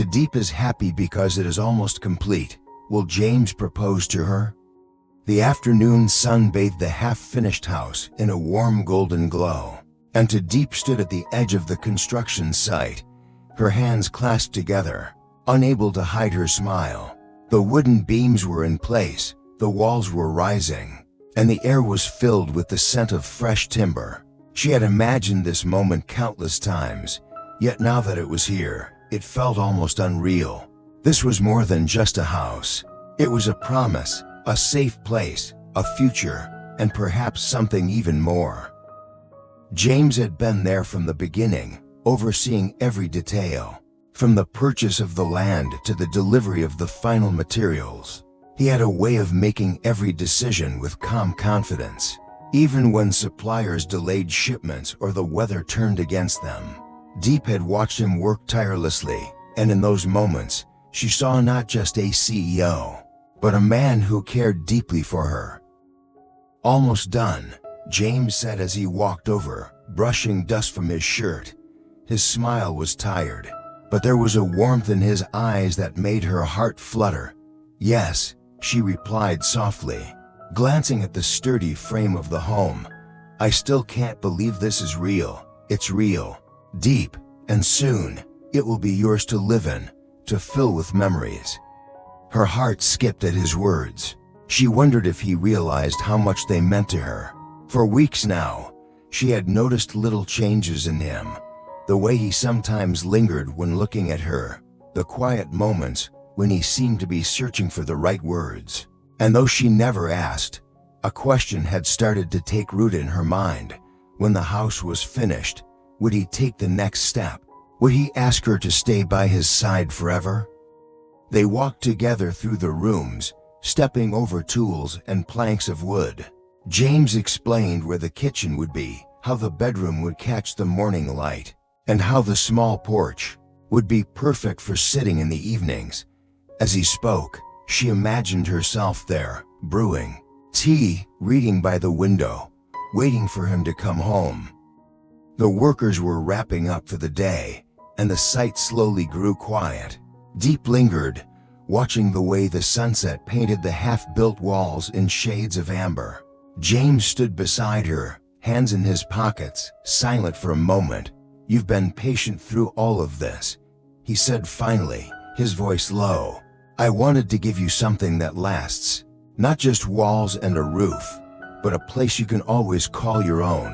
Diep is happy because it is almost complete. Will James propose to her? The afternoon sun bathed the half-finished house in a warm golden glow, and Diep stood at the edge of the construction site, her hands clasped together, unable to hide her smile. The wooden beams were in place, the walls were rising, and the air was filled with the scent of fresh timber. She had imagined this moment countless times, yet now that it was here, it felt almost unreal. This was more than just a house. It was a promise, a safe place, a future, and perhaps something even more. James had been there from the beginning, overseeing every detail, from the purchase of the land to the delivery of the final materials. He had a way of making every decision with calm confidence, even when suppliers delayed shipments or the weather turned against them. Diep had watched him work tirelessly, and in those moments, she saw not just a CEO, but a man who cared deeply for her. "Almost done," James said as he walked over, brushing dust from his shirt. His smile was tired, but there was a warmth in his eyes that made her heart flutter. "Yes," she replied softly, glancing at the sturdy frame of the home. "I still can't believe this is real. It's real, Diep, and soon, it will be yours to live in, to fill with memories." Her heart skipped at his words. She wondered if he realized how much they meant to her. For weeks now, she had noticed little changes in him. The way he sometimes lingered when looking at her, the quiet moments when he seemed to be searching for the right words. And though she never asked, a question had started to take root in her mind. When the house was finished, would he take the next step? Would he ask her to stay by his side forever? They walked together through the rooms, stepping over tools and planks of wood. James explained where the kitchen would be, how the bedroom would catch the morning light, and how the small porch would be perfect for sitting in the evenings. As he spoke, she imagined herself there, brewing tea, reading by the window, waiting for him to come home. The workers were wrapping up for the day, and the site slowly grew quiet. Diep lingered, watching the way the sunset painted the half-built walls in shades of amber. James stood beside her, hands in his pockets, silent for a moment. "You've been patient through all of this," he said finally, his voice low. "I wanted to give you something that lasts, not just walls and a roof, but a place you can always call your own."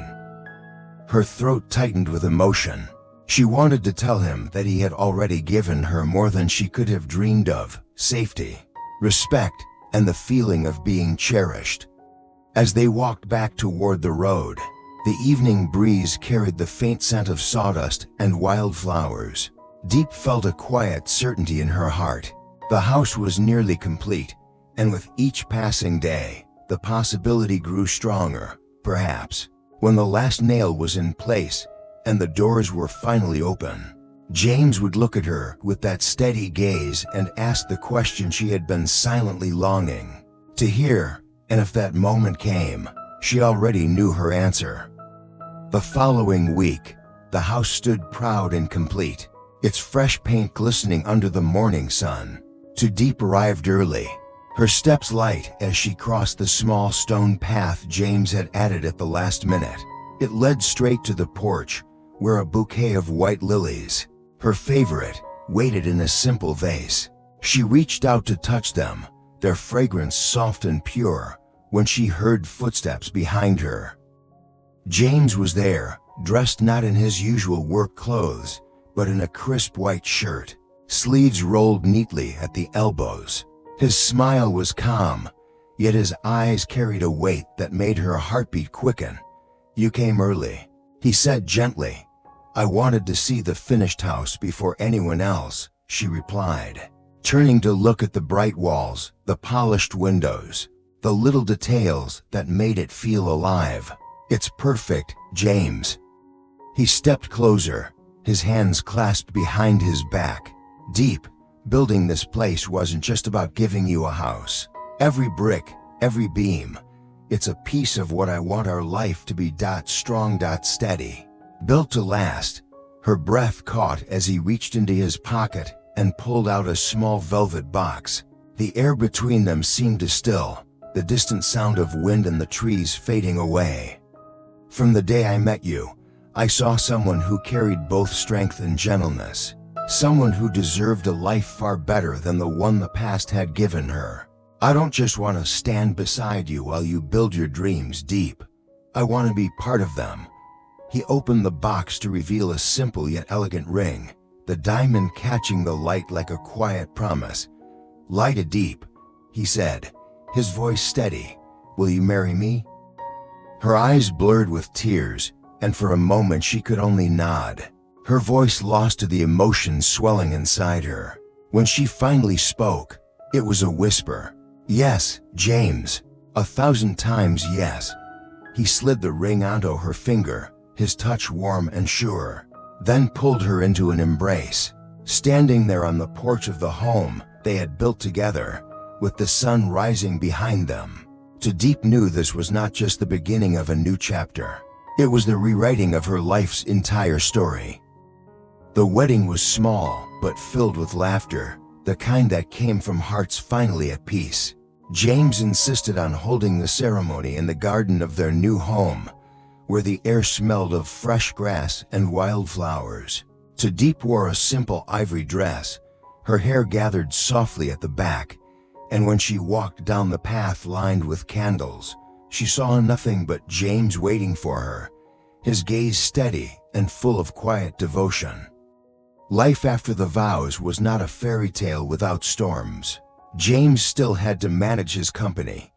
Her throat tightened with emotion. She wanted to tell him that he had already given her more than she could have dreamed of: safety, respect, and the feeling of being cherished. As they walked back toward the road, the evening breeze carried the faint scent of sawdust and wildflowers. Diep felt a quiet certainty in her heart. The house was nearly complete, and with each passing day, the possibility grew stronger. Perhaps, when the last nail was in place, and the doors were finally open, James would look at her with that steady gaze and ask the question she had been silently longing to hear, and if that moment came, she already knew her answer. The following week, the house stood proud and complete, its fresh paint glistening under the morning sun. Diep arrived early, her steps light as she crossed the small stone path James had added at the last minute. It led straight to the porch, where a bouquet of white lilies, her favorite, waited in a simple vase. She reached out to touch them, their fragrance soft and pure, when she heard footsteps behind her. James was there, dressed not in his usual work clothes, but in a crisp white shirt, sleeves rolled neatly at the elbows. His smile was calm, yet his eyes carried a weight that made her heartbeat quicken. "You came early," he said gently. "I wanted to see the finished house before anyone else," she replied, turning to look at the bright walls, the polished windows, the little details that made it feel alive. "It's perfect, James." He stepped closer, his hands clasped behind his back. "Diep, building this place wasn't just about giving you a house. Every brick, every beam, it's a piece of what I want our life to be. Strong, steady, built to last." Her breath caught as he reached into his pocket and pulled out a small velvet box. The air between them seemed to still, the distant sound of wind and the trees fading away. "From the day I met you, I saw someone who carried both strength and gentleness. Someone who deserved a life far better than the one the past had given her. I don't just want to stand beside you while you build your dreams, Diep. I want to be part of them." He opened the box to reveal a simple yet elegant ring, the diamond catching the light like a quiet promise. "Lighted Diep," he said, his voice steady. "Will you marry me?" Her eyes blurred with tears, and for a moment she could only nod, her voice lost to the emotion swelling inside her. When she finally spoke, it was a whisper. "Yes, James. 1,000 times yes." He slid the ring onto her finger, his touch warm and sure, then pulled her into an embrace. Standing there on the porch of the home they had built together, with the sun rising behind them, Diep knew this was not just the beginning of a new chapter. It was the rewriting of her life's entire story. The wedding was small, but filled with laughter, the kind that came from hearts finally at peace. James insisted on holding the ceremony in the garden of their new home, where the air smelled of fresh grass and wildflowers. Diep wore a simple ivory dress, her hair gathered softly at the back, and when she walked down the path lined with candles, she saw nothing but James waiting for her, his gaze steady and full of quiet devotion. Life after the vows was not a fairy tale without storms. James still had to manage his company,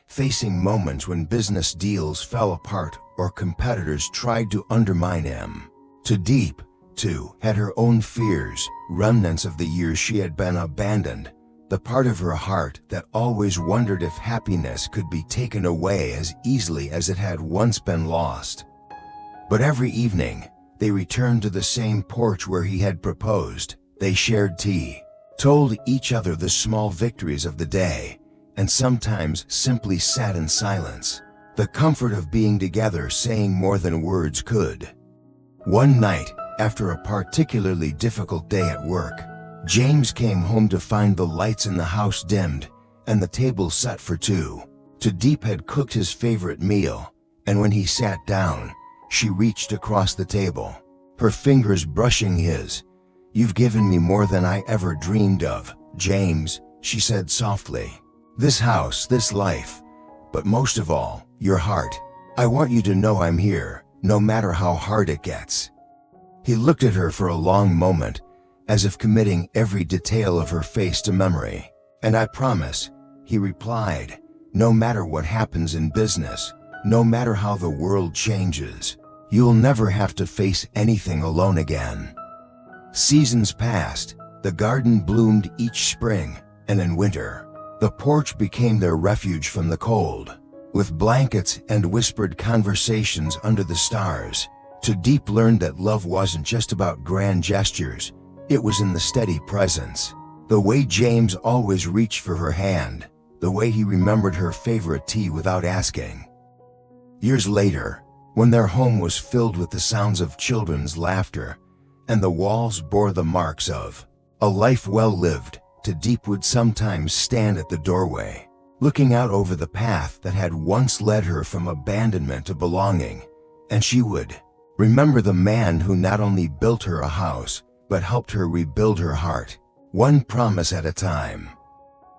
facing moments when business deals fell apart or competitors tried to undermine him. Diep, too, had her own fears, remnants of the years she had been abandoned, the part of her heart that always wondered if happiness could be taken away as easily as it had once been lost. But every evening, they returned to the same porch where he had proposed. They shared tea, told each other the small victories of the day, and sometimes simply sat in silence, the comfort of being together saying more than words could. One night, after a particularly difficult day at work, James came home to find the lights in the house dimmed and the table set for two. Diep had cooked his favorite meal, and when he sat down, she reached across the table, her fingers brushing his. "You've given me more than I ever dreamed of, James," she said softly. "This house, this life, but most of all, your heart. I want you to know I'm here, no matter how hard it gets." He looked at her for a long moment, as if committing every detail of her face to memory. "And I promise," he replied, "no matter what happens in business, no matter how the world changes, you'll never have to face anything alone again." Seasons passed, the garden bloomed each spring, and in winter, the porch became their refuge from the cold. With blankets and whispered conversations under the stars, Diep learned that love wasn't just about grand gestures, it was in the steady presence. The way James always reached for her hand, the way he remembered her favorite tea without asking. Years later, when their home was filled with the sounds of children's laughter, and the walls bore the marks of a life well lived, Diep would sometimes stand at the doorway, looking out over the path that had once led her from abandonment to belonging, and she would remember the man who not only built her a house, but helped her rebuild her heart, one promise at a time.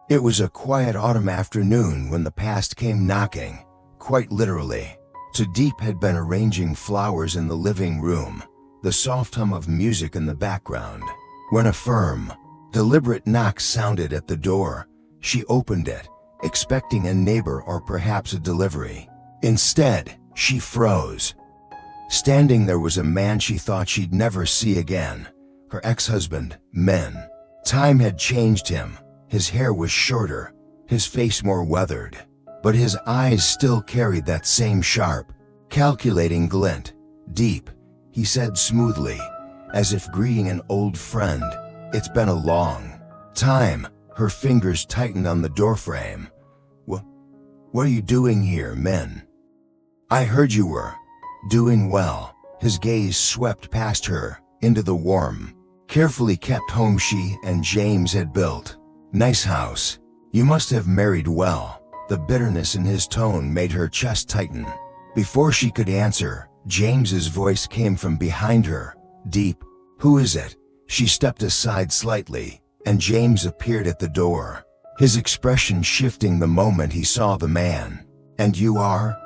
It was a quiet autumn afternoon when the past came knocking, quite literally. Diep had been arranging flowers in the living room, the soft hum of music in the background, when a firm, deliberate knock sounded at the door. She opened it, expecting a neighbor or perhaps a delivery. Instead, she froze. Standing there was a man she thought she'd never see again, her ex-husband, Men. Time had changed him. His hair was shorter, his face more weathered, but his eyes still carried that same sharp, calculating glint. "Diep," he said smoothly, as if greeting an old friend. "It's been a long time." Her fingers tightened on the doorframe. What are you doing here, Men?" "I heard you were doing well." His gaze swept past her, into the warm, carefully kept home she and James had built. Nice house. You must have married well. The bitterness in his tone made her chest tighten. Before she could answer, James's voice came from behind her. Diep, who is it? She stepped aside slightly, and James appeared at the door, his expression shifting the moment he saw the man. And you are?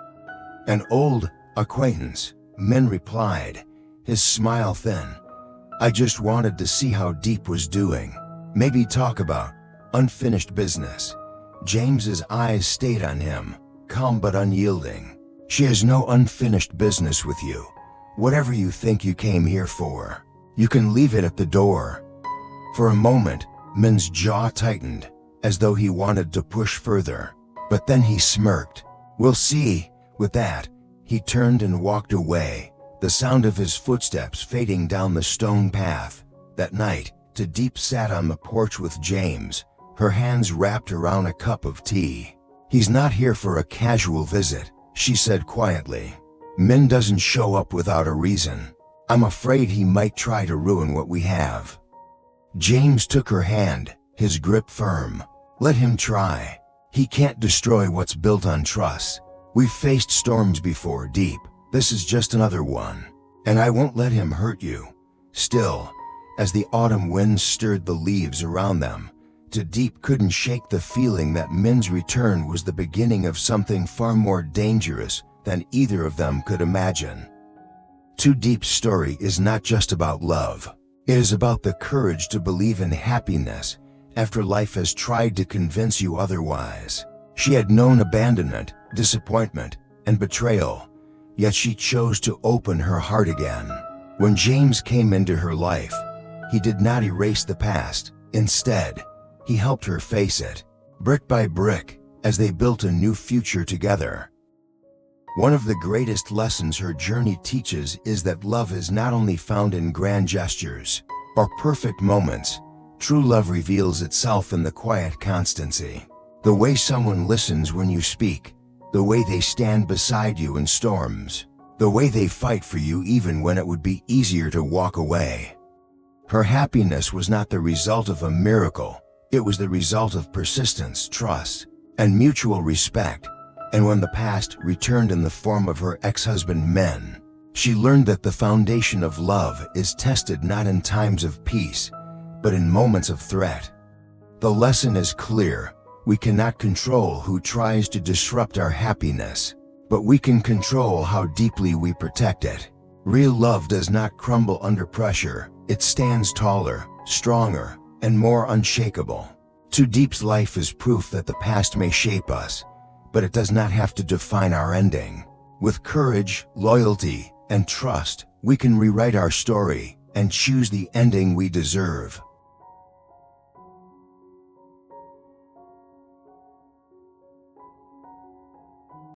An old acquaintance, Min replied, his smile thin. I just wanted to see how Diep was doing. Maybe talk about unfinished business. James's eyes stayed on him, calm but unyielding. She has no unfinished business with you. Whatever you think you came here for, you can leave it at the door. For a moment, Min's jaw tightened, as though he wanted to push further. But then he smirked. We'll see. With that, he turned and walked away, the sound of his footsteps fading down the stone path. That night, Diep sat on the porch with James, her hands wrapped around a cup of tea. He's not here for a casual visit, she said quietly. Min doesn't show up without a reason. I'm afraid he might try to ruin what we have. James took her hand, his grip firm. Let him try. He can't destroy what's built on trust. We've faced storms before, Diep. This is just another one. And I won't let him hurt you. Still, as the autumn winds stirred the leaves around them, Diep couldn't shake the feeling that Min's return was the beginning of something far more dangerous than either of them could imagine. Diep's story is not just about love. It is about the courage to believe in happiness after life has tried to convince you otherwise. She had known abandonment, disappointment, and betrayal, yet she chose to open her heart again. When James came into her life, he did not erase the past. Instead, he helped her face it, brick by brick, as they built a new future together. One of the greatest lessons her journey teaches is that love is not only found in grand gestures or perfect moments. True love reveals itself in the quiet constancy. The way someone listens when you speak, the way they stand beside you in storms, the way they fight for you even when it would be easier to walk away. Her happiness was not the result of a miracle. It was the result of persistence, trust, and mutual respect. And when the past returned in the form of her ex-husband Min, she learned that the foundation of love is tested not in times of peace, but in moments of threat. The lesson is clear. We cannot control who tries to disrupt our happiness, but we can control how deeply we protect it. Real love does not crumble under pressure. It stands taller, stronger, and more unshakable. Diep's life is proof that the past may shape us, but it does not have to define our ending. With courage, loyalty, and trust, we can rewrite our story and choose the ending we deserve.